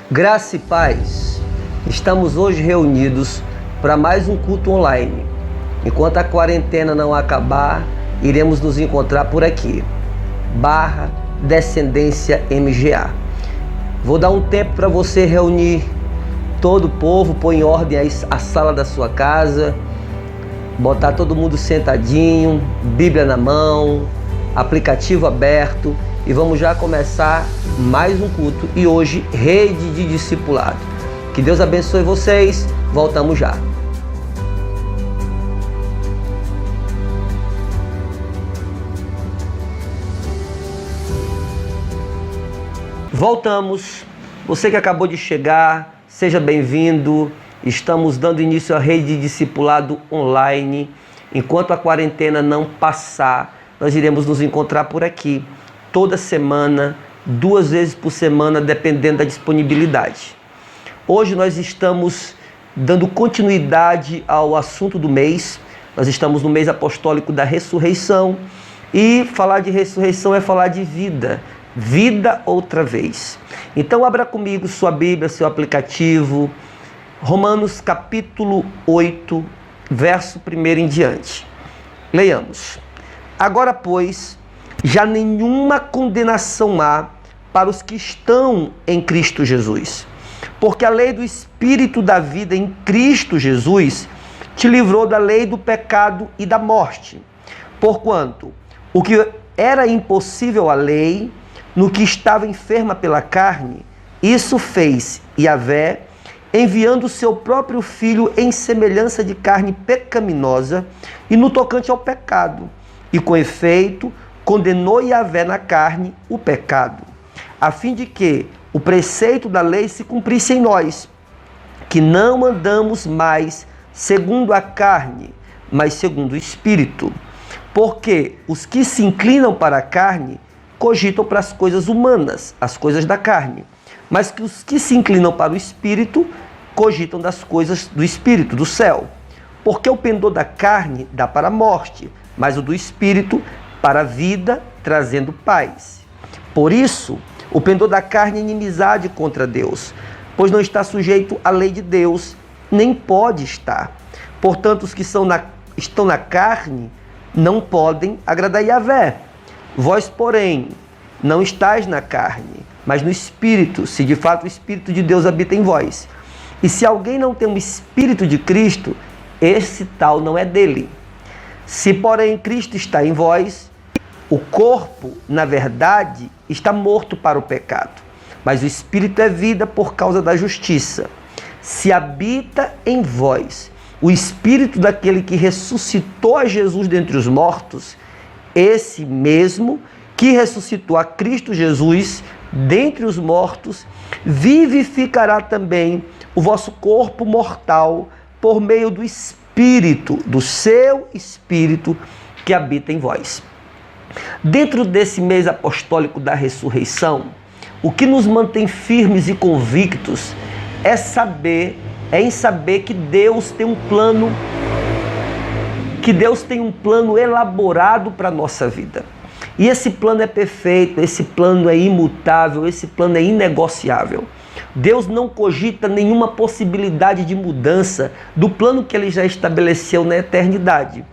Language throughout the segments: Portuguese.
Graça e paz, estamos hoje reunidos para mais um culto online. Enquanto a quarentena não acabar, iremos nos encontrar por aqui, Descendência MGA. Vou dar um tempo para você reunir todo o povo, pôr em ordem a sala da sua casa, botar todo mundo sentadinho, Bíblia na mão, aplicativo aberto, e vamos já começar mais um culto, e hoje rede de discipulado. Que Deus abençoe vocês, voltamos já. Voltamos, você que acabou de chegar, seja bem-vindo. Estamos dando início à rede de discipulado online. Enquanto a quarentena não passar, nós iremos nos encontrar por aqui, toda semana, 2 vezes por semana, dependendo da disponibilidade. Hoje nós estamos dando continuidade ao assunto do mês. Nós estamos no mês apostólico da ressurreição, e falar de ressurreição é falar de vida. Vida outra vez. Então abra comigo sua Bíblia, seu aplicativo, Romanos capítulo 8, verso 1 em diante. Leiamos. Agora, pois, já nenhuma condenação há para os que estão em Cristo Jesus. Porque a lei do Espírito da vida em Cristo Jesus te livrou da lei do pecado e da morte. Porquanto o que era impossível à lei, no que estava enferma pela carne, isso fez Yahvé, enviando o seu próprio Filho em semelhança de carne pecaminosa e no tocante ao pecado. E com efeito, condenou Yahvé na carne o pecado, a fim de que o preceito da lei se cumprisse em nós, que não andamos mais segundo a carne, mas segundo o Espírito. Porque os que se inclinam para a carne cogitam para as coisas humanas, as coisas da carne, mas que os que se inclinam para o Espírito cogitam das coisas do Espírito, do céu. Porque o pendor da carne dá para a morte, mas o do Espírito para a vida, trazendo paz. Por isso, o pendor da carne é inimizade contra Deus, pois não está sujeito à lei de Deus, nem pode estar. Portanto, os que estão na carne não podem agradar Yahvé. Vós, porém, não estáis na carne, mas no Espírito, se de fato o Espírito de Deus habita em vós. E se alguém não tem o Espírito de Cristo, esse tal não é dele. Se, porém, Cristo está em vós, o corpo, na verdade, está morto para o pecado, mas o Espírito é vida por causa da justiça. Se habita em vós o Espírito daquele que ressuscitou a Jesus dentre os mortos, esse mesmo que ressuscitou a Cristo Jesus dentre os mortos, vivificará também o vosso corpo mortal por meio do Espírito, do seu Espírito que habita em vós. Dentro desse mês apostólico da ressurreição, o que nos mantém firmes e convictos é em saber que Deus tem um plano, elaborado para a nossa vida. E esse plano é perfeito, esse plano é imutável, esse plano é inegociável. Deus não cogita nenhuma possibilidade de mudança do plano que Ele já estabeleceu na eternidade.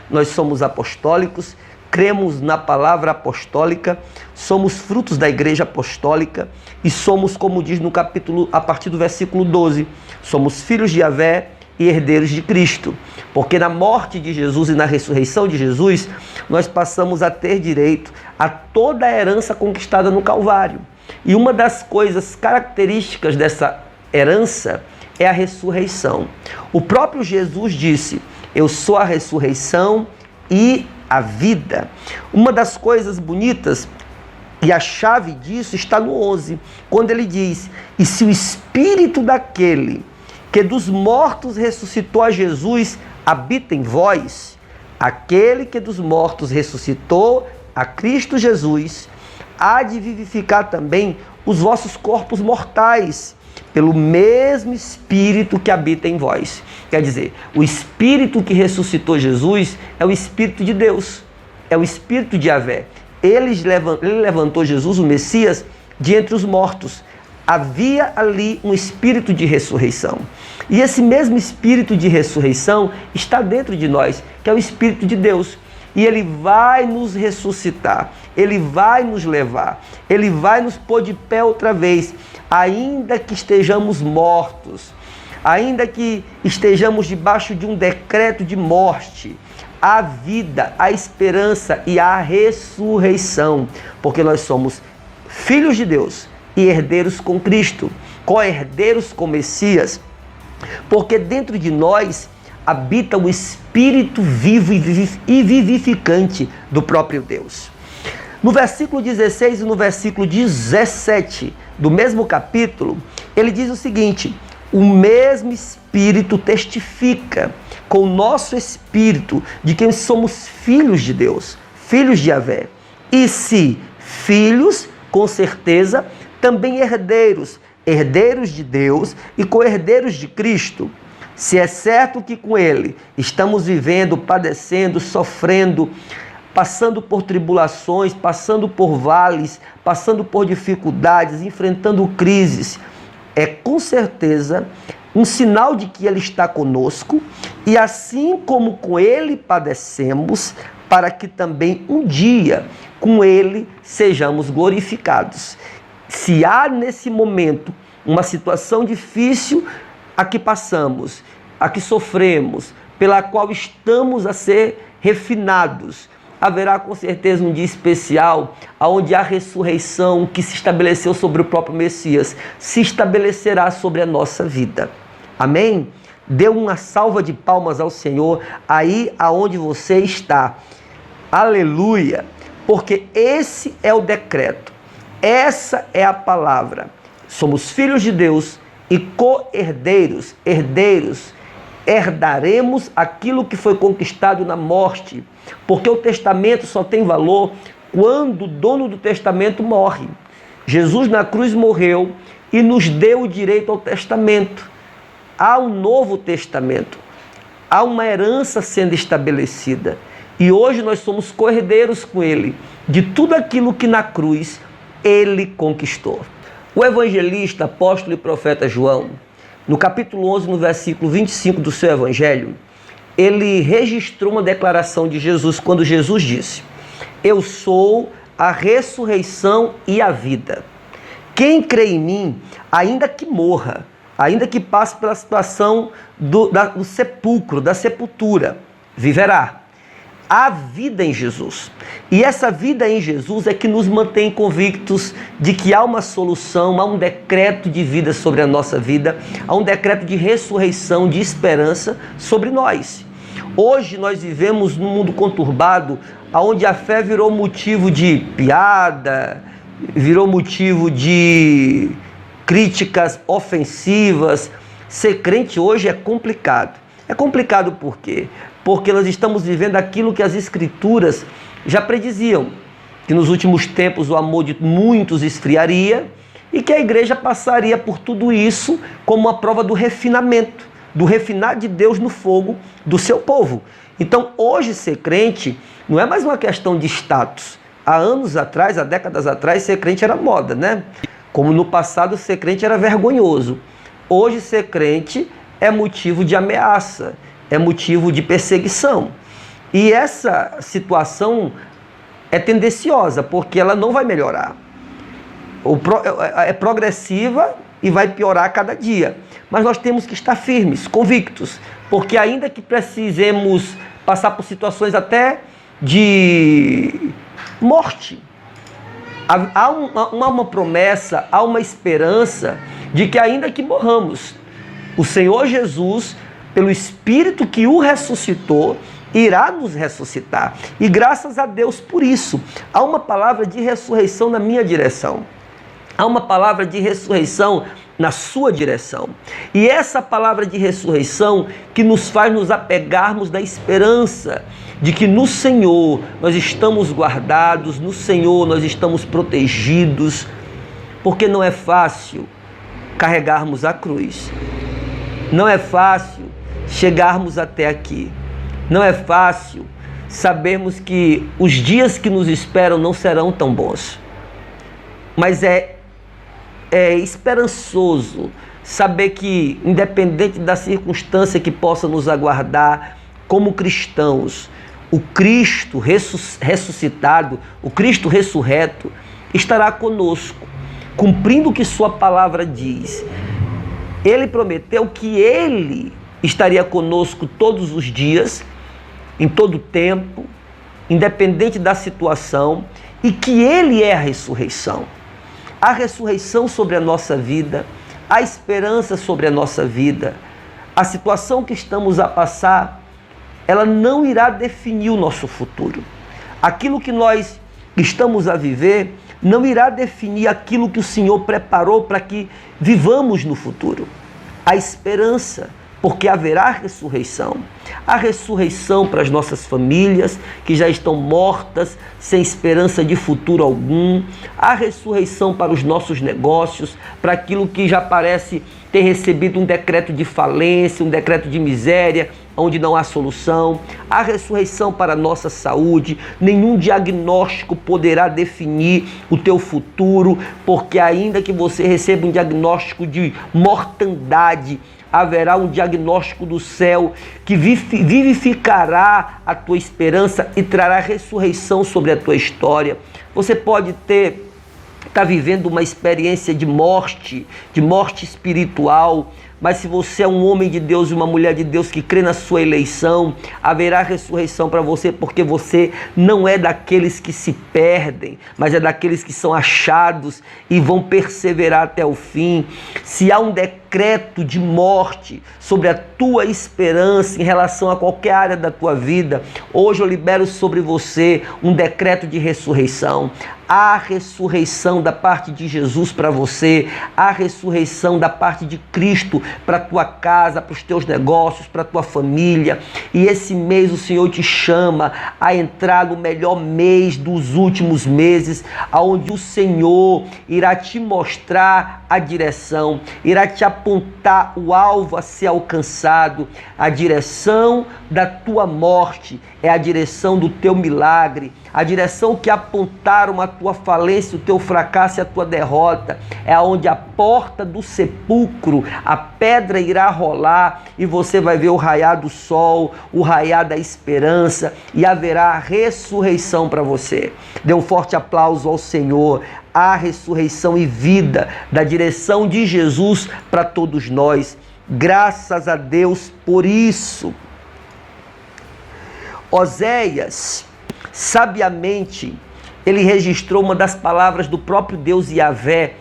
Nós somos apostólicos, cremos na palavra apostólica, somos frutos da igreja apostólica e somos, como diz no capítulo, a partir do versículo 12, somos filhos de Yahvé e herdeiros de Cristo, porque na morte de Jesus e na ressurreição de Jesus, nós passamos a ter direito a toda a herança conquistada no Calvário. E uma das coisas características dessa herança é a ressurreição. O próprio Jesus disse: eu sou a ressurreição e a vida. Uma das coisas bonitas, e a chave disso está no 11, quando ele diz: e se o Espírito daquele que dos mortos ressuscitou a Jesus habita em vós, aquele que dos mortos ressuscitou a Cristo Jesus, há de vivificar também os vossos corpos mortais, pelo mesmo Espírito que habita em vós. Quer dizer, o Espírito que ressuscitou Jesus é o Espírito de Deus, é o Espírito de Yahvé. Ele levantou Jesus, o Messias, de entre os mortos. havia ali um espírito de ressurreição. E esse mesmo espírito de ressurreição está dentro de nós, que é o Espírito de Deus. E ele vai nos ressuscitar, ele vai nos levar, ele vai nos pôr de pé outra vez, ainda que estejamos mortos, ainda que estejamos debaixo de um decreto de morte. A vida, a esperança e a ressurreição, porque nós somos filhos de Deus e herdeiros com Cristo, co-herdeiros com Messias, porque dentro de nós habita o Espírito vivo e vivificante do próprio Deus. No versículo 16 e no versículo 17 do mesmo capítulo, ele diz o seguinte: o mesmo Espírito testifica com o nosso espírito de que somos filhos de Deus, filhos de Yahvé. E se filhos, com certeza, também herdeiros, herdeiros de Deus e co-herdeiros de Cristo. Se é certo que com Ele estamos vivendo, padecendo, sofrendo, passando por tribulações, passando por vales, passando por dificuldades, enfrentando crises, é com certeza um sinal de que Ele está conosco, e assim como com Ele padecemos, para que também um dia com Ele sejamos glorificados. Se há nesse momento uma situação difícil a que passamos, a que sofremos, pela qual estamos a ser refinados, haverá com certeza um dia especial onde a ressurreição que se estabeleceu sobre o próprio Messias se estabelecerá sobre a nossa vida. Amém? Dê uma salva de palmas ao Senhor aí aonde você está. Aleluia! Porque esse é o decreto, essa é a palavra. Somos filhos de Deus e co-herdeiros, herdeiros. Herdaremos aquilo que foi conquistado na morte, porque o testamento só tem valor quando o dono do testamento morre. Jesus na cruz morreu e nos deu o direito ao testamento. Há um novo testamento, há uma herança sendo estabelecida, e hoje nós somos co-herdeiros com Ele, de tudo aquilo que na cruz Ele conquistou. O evangelista, apóstolo e profeta João, no capítulo 11, no versículo 25 do seu evangelho, ele registrou uma declaração de Jesus, quando Jesus disse: eu sou a ressurreição e a vida. Quem crê em mim, ainda que morra, ainda que passe pela situação do sepulcro, da sepultura, viverá. Há vida em Jesus. E essa vida em Jesus é que nos mantém convictos de que há uma solução, há um decreto de vida sobre a nossa vida, há um decreto de ressurreição, de esperança sobre nós. Hoje nós vivemos num mundo conturbado, onde a fé virou motivo de piada, virou motivo de críticas ofensivas. Ser crente hoje é complicado. É complicado por quê? Porque nós estamos vivendo aquilo que as Escrituras já prediziam, que nos últimos tempos o amor de muitos esfriaria e que a igreja passaria por tudo isso como uma prova do refinamento, do refinar de Deus no fogo do seu povo. Então hoje ser crente não é mais uma questão de status. Há anos atrás, há décadas atrás, ser crente era moda, né? Como no passado ser crente era vergonhoso. Hoje ser crente é motivo de ameaça, é motivo de perseguição. E essa situação é tendenciosa, porque ela não vai melhorar. É progressiva e vai piorar a cada dia. Mas nós temos que estar firmes, convictos, porque ainda que precisemos passar por situações até de morte, há uma promessa, há uma esperança de que ainda que morramos, o Senhor Jesus, pelo Espírito que o ressuscitou, irá nos ressuscitar. E graças a Deus por isso. Há uma palavra de ressurreição na minha direção. Há uma palavra de ressurreição na sua direção. E essa palavra de ressurreição que nos faz nos apegarmos da esperança de que no Senhor nós estamos guardados, no Senhor nós estamos protegidos, porque não é fácil carregarmos a cruz. Não é fácil chegarmos até aqui. Não é fácil sabermos que os dias que nos esperam não serão tão bons. Mas é esperançoso saber que, independente da circunstância que possa nos aguardar, como cristãos, o Cristo ressuscitado, o Cristo ressurreto, estará conosco, cumprindo o que sua palavra diz. Ele prometeu que ele estaria conosco todos os dias, em todo tempo, independente da situação, e que ele é a ressurreição. A ressurreição sobre a nossa vida, a esperança sobre a nossa vida. A situação que estamos a passar, ela não irá definir o nosso futuro. Aquilo que nós estamos a viver não irá definir aquilo que o Senhor preparou para que vivamos no futuro. A esperança, porque haverá ressurreição. A ressurreição para as nossas famílias que já estão mortas, sem esperança de futuro algum. A ressurreição para os nossos negócios, para aquilo que já parece ter recebido um decreto de falência, um decreto de miséria, onde não há solução. A ressurreição para a nossa saúde. Nenhum diagnóstico poderá definir o teu futuro, porque ainda que você receba um diagnóstico de mortandade, haverá um diagnóstico do céu que vivificará a tua esperança e trará ressurreição sobre a tua história. Você pode estar vivendo uma experiência de morte espiritual, mas se você é um homem de Deus e uma mulher de Deus que crê na sua eleição, haverá ressurreição para você, porque você não é daqueles que se perdem, mas é daqueles que são achados e vão perseverar até o fim. Se há um decreto de morte sobre a tua esperança em relação a qualquer área da tua vida, hoje eu libero sobre você um decreto de ressurreição. Há ressurreição da parte de Jesus para você, há ressurreição da parte de Cristo para a tua casa, para os teus negócios, para a tua família. E esse mês o Senhor te chama a entrar no melhor mês dos últimos meses, onde o Senhor irá te mostrar a direção, irá te apontar o alvo a ser alcançado. A direção da tua morte é a direção do teu milagre. A direção que apontaram a tua falência, o teu fracasso e a tua derrota é aonde a porta do sepulcro, a pedra irá rolar e você vai ver o raiar do sol, o raiar da esperança e haverá ressurreição para você. Dê um forte aplauso ao Senhor. Há ressurreição e vida da direção de Jesus para todos nós. Graças a Deus por isso. Oséias, sabiamente, ele registrou uma das palavras do próprio Deus Yahvé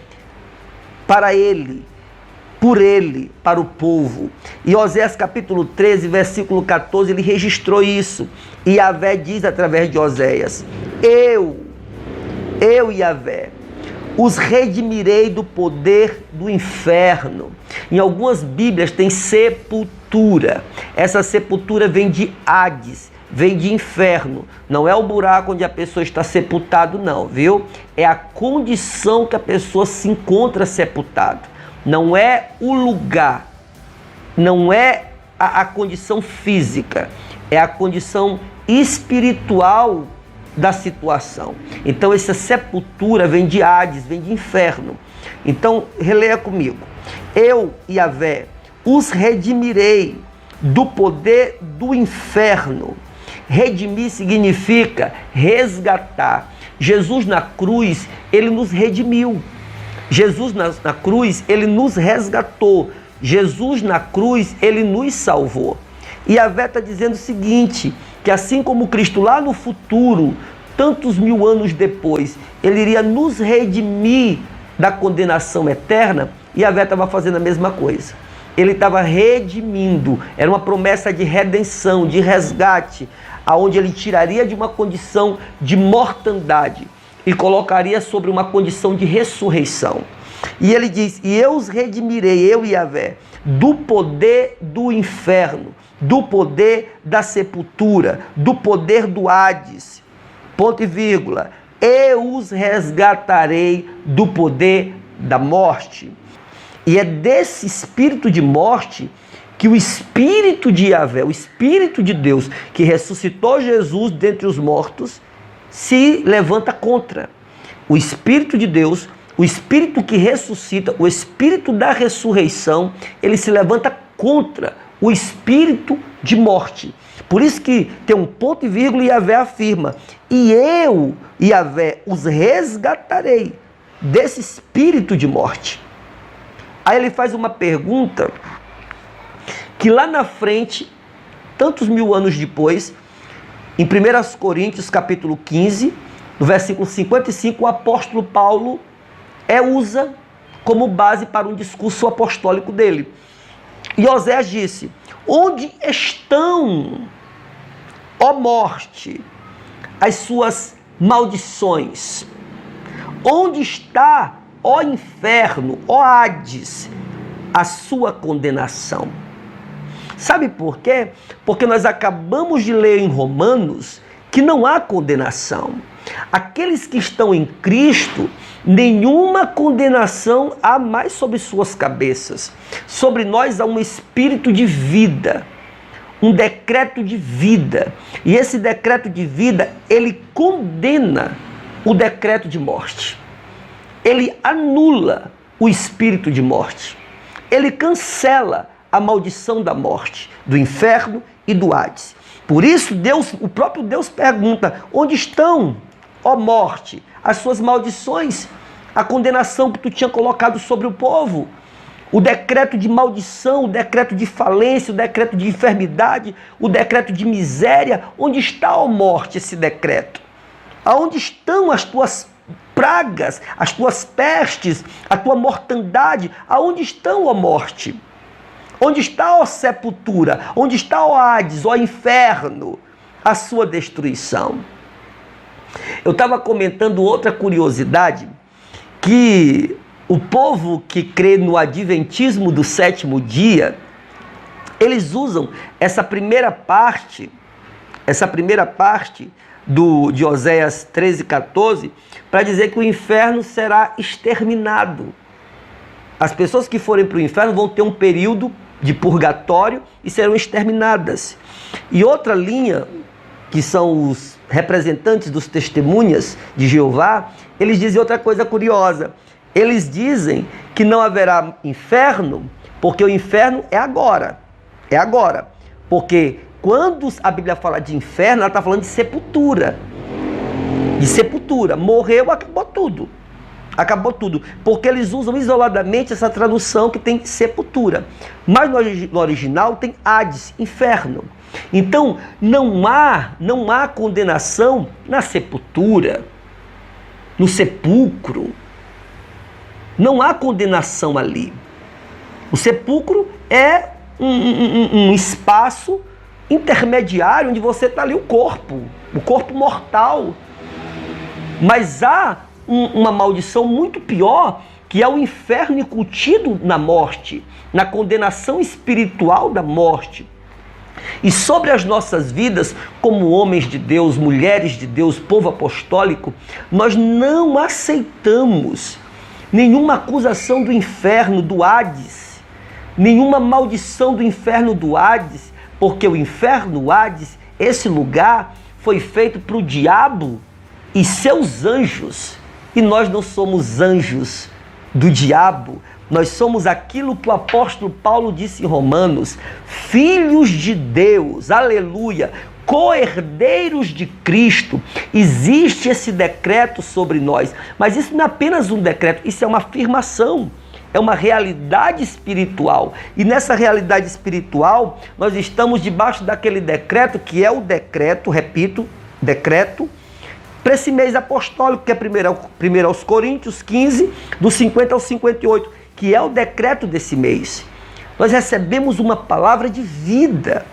para ele, por ele, para o povo. E Oséias capítulo 13, versículo 14, ele registrou isso. E Yahvé diz através de Oséias: Eu, Yahvé, os redimirei do poder do inferno. Em algumas Bíblias tem sepultura. Essa sepultura vem de Hades, vem de inferno. Não é o buraco onde a pessoa está sepultado, não, viu? É a condição que a pessoa se encontra sepultado. Não é o lugar, não é a condição física, é a condição espiritual da situação. Então essa sepultura vem de Hades, vem de inferno. Então releia comigo: Eu, Yahvé, os redimirei do poder do inferno. Redimir significa resgatar. Jesus na cruz, ele nos redimiu. Jesus na cruz, ele nos resgatou. Jesus na cruz, ele nos salvou. E Yahvé está dizendo o seguinte, que assim como Cristo lá no futuro, tantos mil anos depois, ele iria nos redimir da condenação eterna, e Yahvé estava fazendo a mesma coisa. Ele estava redimindo, era uma promessa de redenção, de resgate, aonde ele tiraria de uma condição de mortandade e colocaria sobre uma condição de ressurreição. E ele diz: E eu os redimirei, eu e Yahvé, do poder do inferno, do poder da sepultura, do poder do Hades, ponto e vírgula, eu os resgatarei do poder da morte. E é desse espírito de morte que o espírito de Yahvé, o espírito de Deus, que ressuscitou Jesus dentre os mortos, se levanta contra. O espírito de Deus, o espírito que ressuscita, o espírito da ressurreição, ele se levanta contra o espírito de morte. Por isso que tem um ponto e vírgula e Yahvé afirma: e eu, Yahvé, os resgatarei desse espírito de morte. Aí ele faz uma pergunta que lá na frente, tantos mil anos depois, em 1 Coríntios capítulo 15, no versículo 55, o apóstolo Paulo usa como base para um discurso apostólico dele. E Oséias disse: onde estão, ó morte, as suas maldições? Onde está, ó inferno, ó Hades, a sua condenação? Sabe por quê? Porque nós acabamos de ler em Romanos que não há condenação. Aqueles que estão em Cristo, nenhuma condenação há mais sobre suas cabeças. Sobre nós há um espírito de vida, um decreto de vida. E esse decreto de vida, ele condena o decreto de morte. Ele anula o espírito de morte. Ele cancela a maldição da morte, do inferno e do Hades. Por isso, o próprio Deus pergunta: onde estão, ó morte, as suas maldições? A condenação que tu tinha colocado sobre o povo, o decreto de maldição, o decreto de falência, o decreto de enfermidade, o decreto de miséria. Onde está, ó morte, esse decreto? Aonde estão as tuas pragas, as tuas pestes, a tua mortandade? Aonde estão, ó morte? Onde está, ó sepultura? Onde está, ó Hades, ó inferno, a sua destruição? Eu estava comentando outra curiosidade, que o povo que crê no adventismo do sétimo dia, eles usam essa primeira parte de Oséias 13:14, para dizer que o inferno será exterminado. As pessoas que forem para o inferno vão ter um período de purgatório e serão exterminadas. E outra linha, que são os representantes dos testemunhas de Jeová, eles dizem outra coisa curiosa. Eles dizem que não haverá inferno, porque o inferno é agora. É agora. Porque quando a Bíblia fala de inferno, ela está falando de sepultura. De sepultura. Morreu, acabou tudo. Acabou tudo. Porque eles usam isoladamente essa tradução que tem sepultura. Mas no original tem Hades, inferno. Então, não há condenação na sepultura, no sepulcro. Não há condenação ali. O sepulcro é um espaço intermediário onde você está ali o corpo mortal. Mas há uma maldição muito pior, que é o inferno incutido na morte, na condenação espiritual da morte. E sobre as nossas vidas, como homens de Deus, mulheres de Deus, povo apostólico, nós não aceitamos nenhuma acusação do inferno, do Hades, nenhuma maldição do inferno, do Hades, porque o inferno, o Hades, esse lugar foi feito para o diabo e seus anjos. E nós não somos anjos do diabo, nós somos aquilo que o apóstolo Paulo disse em Romanos: filhos de Deus, aleluia, co-herdeiros de Cristo. Existe esse decreto sobre nós, mas isso não é apenas um decreto, isso é uma afirmação, é uma realidade espiritual. E nessa realidade espiritual, nós estamos debaixo daquele decreto, que é o decreto, repito, decreto, para esse mês apostólico, que é 1 aos Coríntios 15, do 50 ao 58, que é o decreto desse mês. Nós recebemos uma palavra de vida,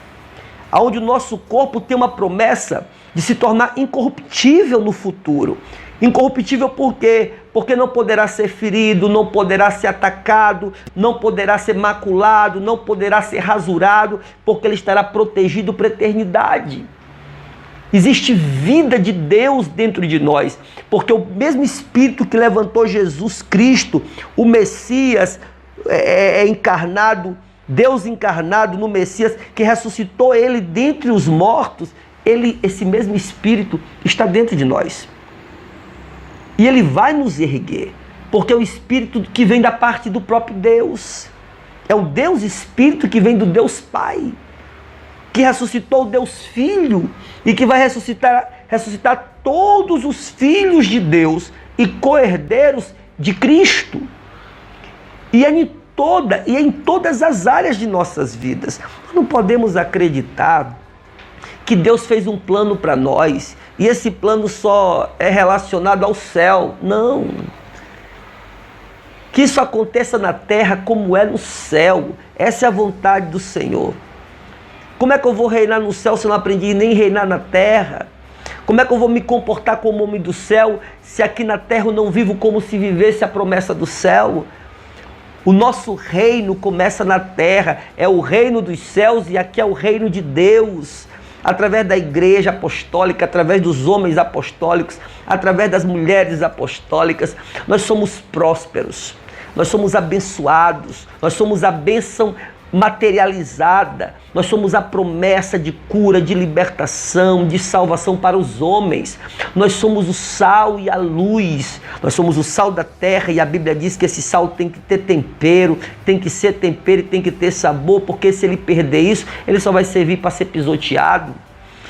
onde o nosso corpo tem uma promessa de se tornar incorruptível no futuro. Incorruptível por quê? Porque não poderá ser ferido, não poderá ser atacado, não poderá ser maculado, não poderá ser rasurado, porque ele estará protegido para a eternidade. Existe vida de Deus dentro de nós, porque o mesmo Espírito que levantou Jesus Cristo, o Messias encarnado, Deus encarnado no Messias, que ressuscitou ele dentre os mortos, esse mesmo Espírito está dentro de nós. E ele vai nos erguer. porque é o Espírito que vem da parte do próprio Deus. É o Deus Espírito que vem do Deus Pai, que ressuscitou o Deus Filho e que vai ressuscitar todos os filhos de Deus e co-herdeiros de Cristo. E é em todas as áreas de nossas vidas. Nós não podemos acreditar que Deus fez um plano para nós e esse plano só é relacionado ao céu. Não. Que isso aconteça na terra como é no céu. Essa é a vontade do Senhor. Como é que eu vou reinar no céu se eu não aprendi nem reinar na terra? Como é que eu vou me comportar como homem do céu se aqui na terra eu não vivo como se vivesse a promessa do céu? O nosso reino começa na terra, é o reino dos céus e aqui é o reino de Deus. Através da igreja apostólica, através dos homens apostólicos, através das mulheres apostólicas, nós somos prósperos, nós somos abençoados, nós somos a bênção materializada, nós somos a promessa de cura, de libertação, de salvação para os homens. Nós somos o sal e a luz, nós somos o sal da terra e a Bíblia diz que esse sal tem que ter tempero, tem que ser tempero e tem que ter sabor, porque se ele perder isso, ele só vai servir para ser pisoteado.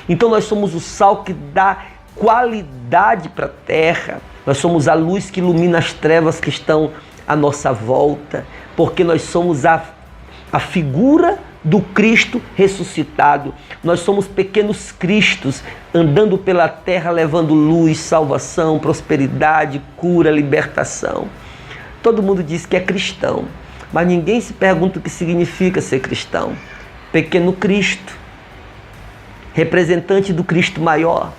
Então nós somos o sal que dá qualidade para a terra, nós somos a luz que ilumina as trevas que estão à nossa volta, porque nós somos a figura do Cristo ressuscitado. Nós somos pequenos Cristos andando pela terra levando luz, salvação, prosperidade, cura, libertação. Todo mundo diz que é cristão, mas ninguém se pergunta o que significa ser cristão. Pequeno Cristo, representante do Cristo maior.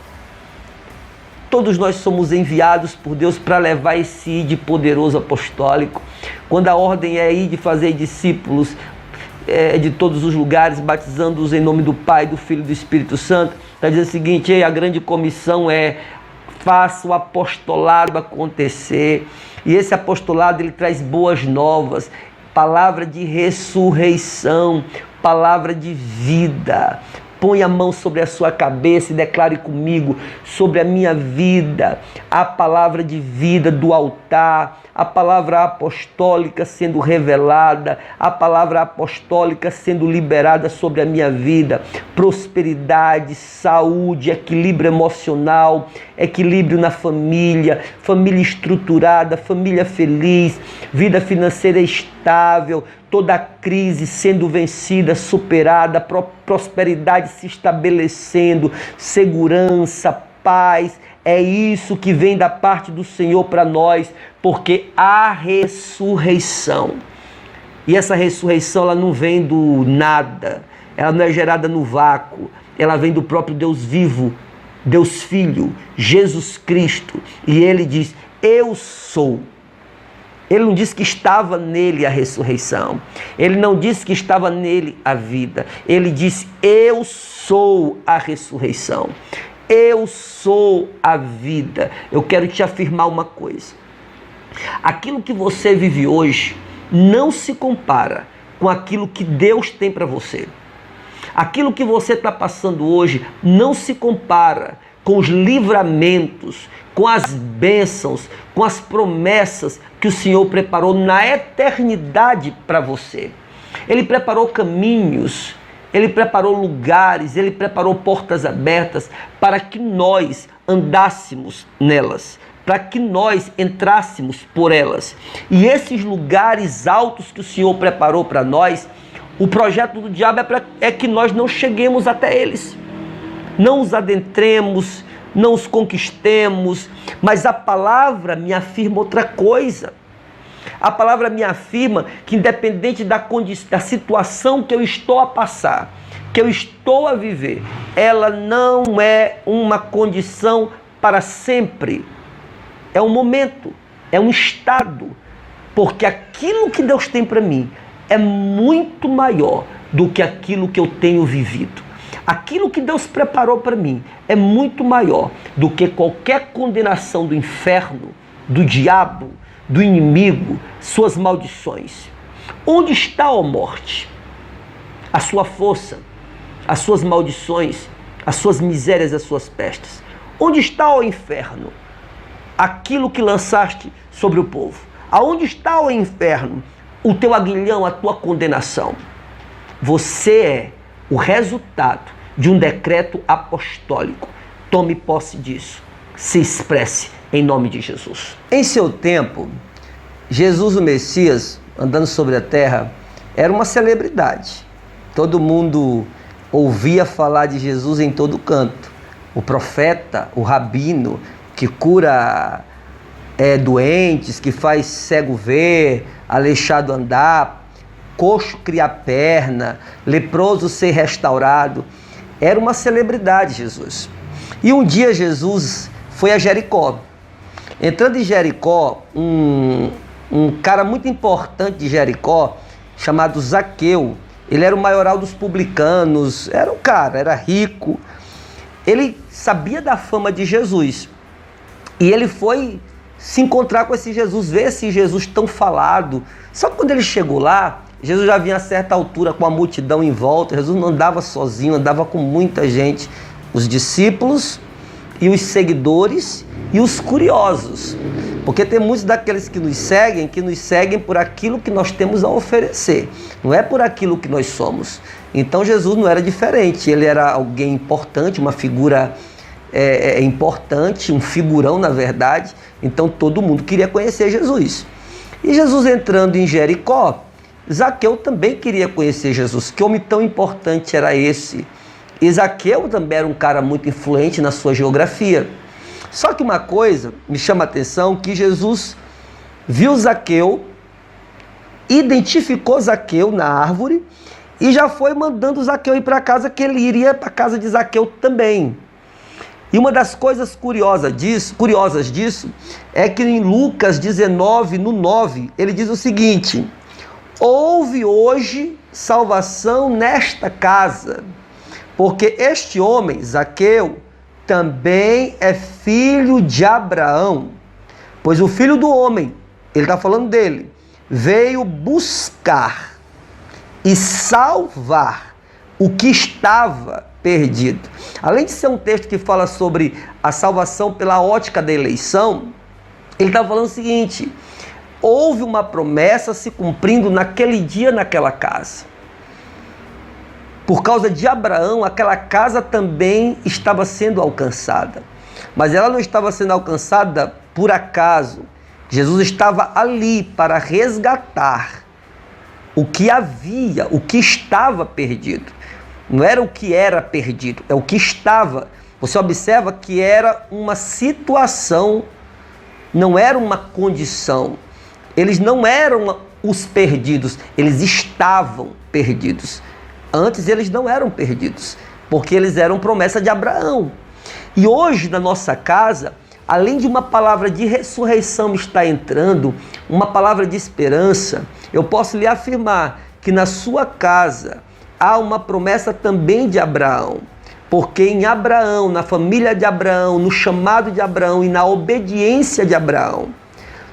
Todos nós somos enviados por Deus para levar esse ide poderoso apostólico. Quando a ordem é ir de fazer discípulos de todos os lugares, batizando-os em nome do Pai, do Filho e do Espírito Santo, está dizendo o seguinte: a grande comissão é: faça o apostolado acontecer. E esse apostolado ele traz boas novas, palavra de ressurreição, palavra de vida. Põe a mão sobre a sua cabeça e declare comigo: sobre a minha vida, a palavra de vida do altar, a palavra apostólica sendo revelada, a palavra apostólica sendo liberada sobre a minha vida. Prosperidade, saúde, equilíbrio emocional, equilíbrio na família, família estruturada, família feliz, vida financeira estável, toda crise sendo vencida, superada, prosperidade se estabelecendo, segurança, paz. É isso que vem da parte do Senhor para nós, porque há ressurreição. E essa ressurreição ela não vem do nada, ela não é gerada no vácuo, ela vem do próprio Deus vivo, Deus Filho, Jesus Cristo. E ele diz: eu sou. Ele não disse que estava nele a ressurreição. Ele não disse que estava nele a vida. Ele disse: eu sou a ressurreição. Eu sou a vida. Eu quero te afirmar uma coisa. Aquilo que você vive hoje não se compara com aquilo que Deus tem para você. Aquilo que você está passando hoje não se compara com os livramentos, com as bênçãos, com as promessas que o Senhor preparou na eternidade para você. Ele preparou caminhos, Ele preparou lugares, Ele preparou portas abertas para que nós andássemos nelas, para que nós entrássemos por elas. E esses lugares altos que o Senhor preparou para nós, o projeto do diabo é que nós não cheguemos até eles, não os adentremos, não os conquistemos. Mas a palavra me afirma outra coisa. A palavra me afirma que independente da situação que eu estou a passar, que eu estou a viver, ela não é uma condição para sempre. É um momento, é um estado, porque aquilo que Deus tem para mim é muito maior do que aquilo que eu tenho vivido. Aquilo que Deus preparou para mim é muito maior do que qualquer condenação do inferno, do diabo, do inimigo, suas maldições. Onde está, ó morte, a sua força, as suas maldições, as suas misérias, as suas pestes? Onde está, ó inferno, aquilo que lançaste sobre o povo? Aonde está o inferno? O teu aguilhão, a tua condenação. Você é o resultado de um decreto apostólico. Tome posse disso. Se expresse em nome de Jesus. Em seu tempo, Jesus o Messias, andando sobre a terra, era uma celebridade. Todo mundo ouvia falar de Jesus em todo canto. O profeta, o rabino, que cura doentes, que faz cego ver, aleijado andar, coxo criar perna, leproso ser restaurado. Era uma celebridade, Jesus. E um dia Jesus foi a Jericó. Entrando em Jericó, um cara muito importante de Jericó, chamado Zaqueu, ele era o maioral dos publicanos, era um cara, era rico. Ele sabia da fama de Jesus. E ele foi se encontrar com esse Jesus, ver esse Jesus tão falado. Só que quando ele chegou lá, Jesus já vinha a certa altura com a multidão em volta. Jesus não andava sozinho, andava com muita gente. Os discípulos e os seguidores e os curiosos. Porque tem muitos daqueles que nos seguem por aquilo que nós temos a oferecer. Não é por aquilo que nós somos. Então Jesus não era diferente. Ele era alguém importante, uma figura importante, um figurão na verdade. Então todo mundo queria conhecer Jesus. E Jesus entrando em Jericó, Zaqueu também queria conhecer Jesus. Que homem tão importante era esse? E Zaqueu também era um cara muito influente na sua geografia. Só que uma coisa me chama a atenção, que Jesus viu Zaqueu, identificou Zaqueu na árvore e já foi mandando Zaqueu ir para casa, que ele iria para a casa de Zaqueu também. E uma das coisas curiosas disso é que em Lucas 19, no 9, ele diz o seguinte: houve hoje salvação nesta casa, porque este homem, Zaqueu, também é filho de Abraão. Pois o filho do homem, ele está falando dele, veio buscar e salvar o que estava perdido. Além de ser um texto que fala sobre a salvação pela ótica da eleição, ele está falando o seguinte: houve uma promessa se cumprindo naquele dia, naquela casa. Por causa de Abraão, aquela casa também estava sendo alcançada. Mas ela não estava sendo alcançada por acaso. Jesus estava ali para resgatar o que havia, o que estava perdido. Não era o que era perdido, é o que estava. Você observa que era uma situação, não era uma condição. Eles não eram os perdidos, eles estavam perdidos. Antes eles não eram perdidos, porque eles eram promessa de Abraão. E hoje na nossa casa, além de uma palavra de ressurreição estar entrando, uma palavra de esperança, eu posso lhe afirmar que na sua casa há uma promessa também de Abraão. Porque em Abraão, na família de Abraão, no chamado de Abraão e na obediência de Abraão,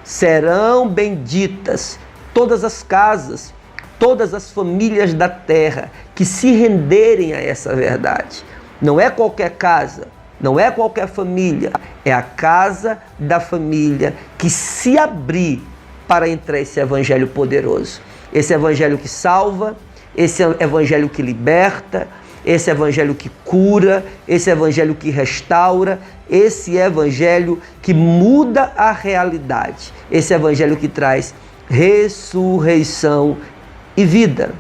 serão benditas todas as casas, todas as famílias da terra que se renderem a essa verdade. Não é qualquer casa, não é qualquer família, é a casa da família que se abrir para entrar esse evangelho poderoso. Esse evangelho que salva, esse evangelho que liberta, esse evangelho que cura, esse evangelho que restaura, esse evangelho que muda a realidade, esse evangelho que traz ressurreição e vida.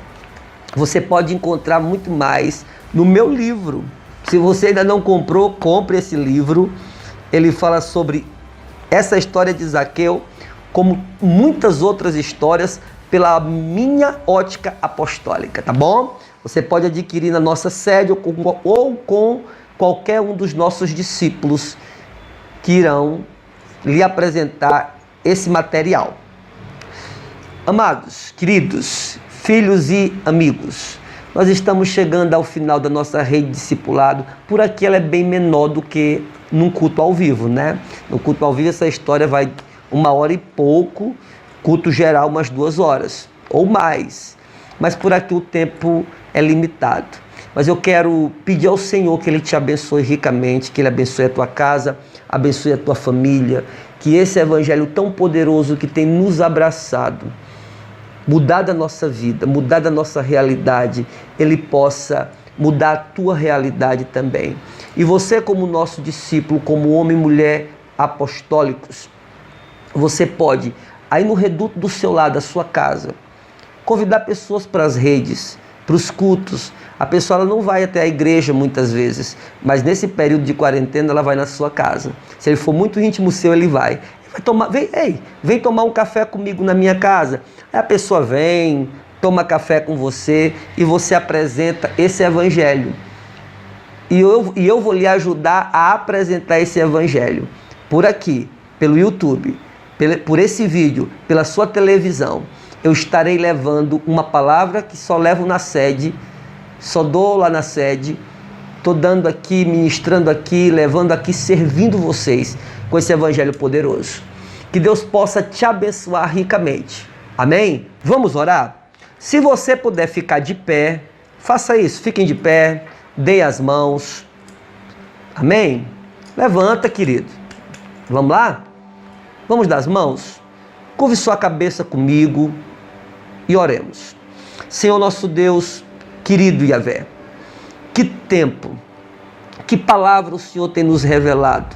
Você pode encontrar muito mais no meu livro. Se você ainda não comprou, compre esse livro. Ele fala sobre essa história de Zaqueu, como muitas outras histórias, pela minha ótica apostólica, tá bom? Você pode adquirir na nossa sede ou com qualquer um dos nossos discípulos que irão lhe apresentar esse material. Amados, queridos, filhos e amigos, nós estamos chegando ao final da nossa rede de discipulado. Por aqui ela é bem menor do que num culto ao vivo, né? No culto ao vivo essa história vai 1h e pouco, culto geral umas 2 horas ou mais. Mas por aqui o tempo é limitado. Mas eu quero pedir ao Senhor que Ele te abençoe ricamente, que Ele abençoe a tua casa, abençoe a tua família, que esse evangelho tão poderoso que tem nos abraçado, mudado a nossa vida, mudado a nossa realidade, ele possa mudar a tua realidade também. E você, como nosso discípulo, como homem e mulher apostólicos, você pode, aí no reduto do seu lado, da sua casa, convidar pessoas para as redes, para os cultos. A pessoa ela não vai até a igreja muitas vezes, mas nesse período de quarentena ela vai na sua casa. Se ele for muito íntimo seu, ele vai. Vem tomar um café comigo na minha casa. Aí a pessoa vem, toma café com você e você apresenta esse evangelho. E eu vou lhe ajudar a apresentar esse evangelho por aqui, pelo YouTube, por esse vídeo, pela sua televisão. Eu estarei levando uma palavra que só levo na sede, só dou lá na sede, estou dando aqui, ministrando aqui, levando aqui, servindo vocês com esse evangelho poderoso. Que Deus possa te abençoar ricamente. Amém? Vamos orar? Se você puder ficar de pé, faça isso, fiquem de pé, deem as mãos. Amém? Levanta, querido. Vamos lá? Vamos dar as mãos? Curve sua cabeça comigo e oremos. Senhor nosso Deus, querido Yahvé, que tempo, que palavra o Senhor tem nos revelado.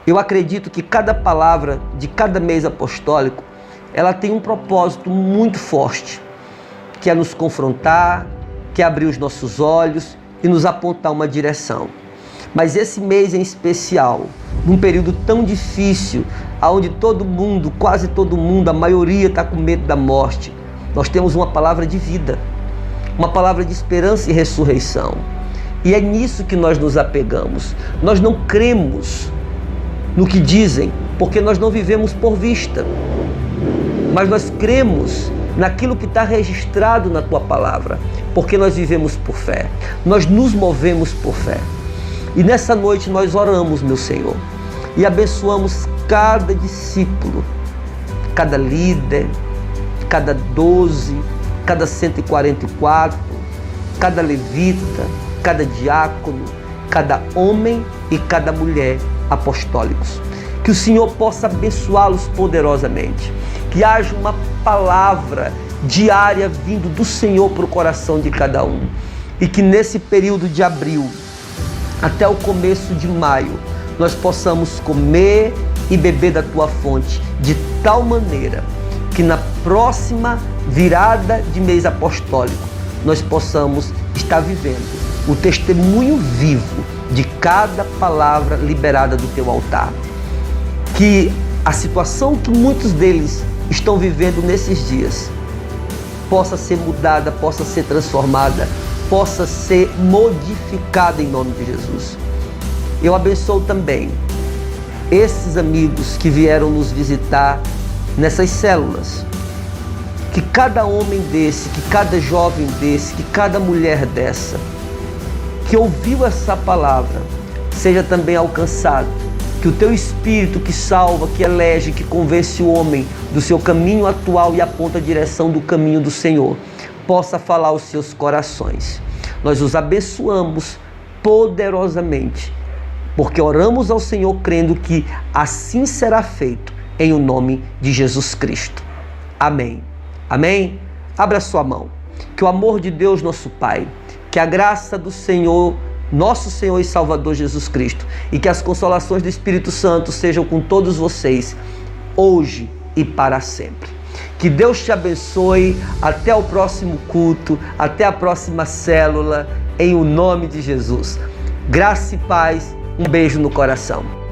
Eu acredito que cada palavra de cada mês apostólico, ela tem um propósito muito forte, que é nos confrontar, que é abrir os nossos olhos e nos apontar uma direção. Mas esse mês em especial, num período tão difícil, onde todo mundo, quase todo mundo, a maioria está com medo da morte, nós temos uma palavra de vida, uma palavra de esperança e ressurreição. E é nisso que nós nos apegamos. Nós não cremos no que dizem, porque nós não vivemos por vista, mas nós cremos naquilo que está registrado na tua palavra, porque nós vivemos por fé, nós nos movemos por fé. E nessa noite nós oramos, meu Senhor, e abençoamos cada discípulo, cada líder, cada 12, cada 144, cada levita, cada diácono, cada homem e cada mulher apostólicos. Que o Senhor possa abençoá-los poderosamente, que haja uma palavra diária vindo do Senhor para o coração de cada um, e que nesse período de abril até o começo de maio nós possamos comer e beber da tua fonte de tal maneira que na próxima virada de mês apostólico nós possamos estar vivendo o testemunho vivo de cada palavra liberada do teu altar. Que a situação que muitos deles estão vivendo nesses dias possa ser mudada, possa ser transformada, possa ser modificada em nome de Jesus. Eu abençoo também esses amigos que vieram nos visitar nessas células. Que cada homem desse, que cada jovem desse, que cada mulher dessa, que ouviu essa palavra, seja também alcançado. Que o teu Espírito que salva, que elege, que convence o homem do seu caminho atual e aponta a direção do caminho do Senhor, possa falar aos seus corações. Nós os abençoamos poderosamente, porque oramos ao Senhor crendo que assim será feito, em o nome de Jesus Cristo. Amém. Amém? Abra sua mão. Que o amor de Deus, nosso Pai, que a graça do Senhor, nosso Senhor e Salvador Jesus Cristo, e que as consolações do Espírito Santo sejam com todos vocês, hoje e para sempre. Que Deus te abençoe. Até o próximo culto, até a próxima célula, em o nome de Jesus. Graça e paz, um beijo no coração.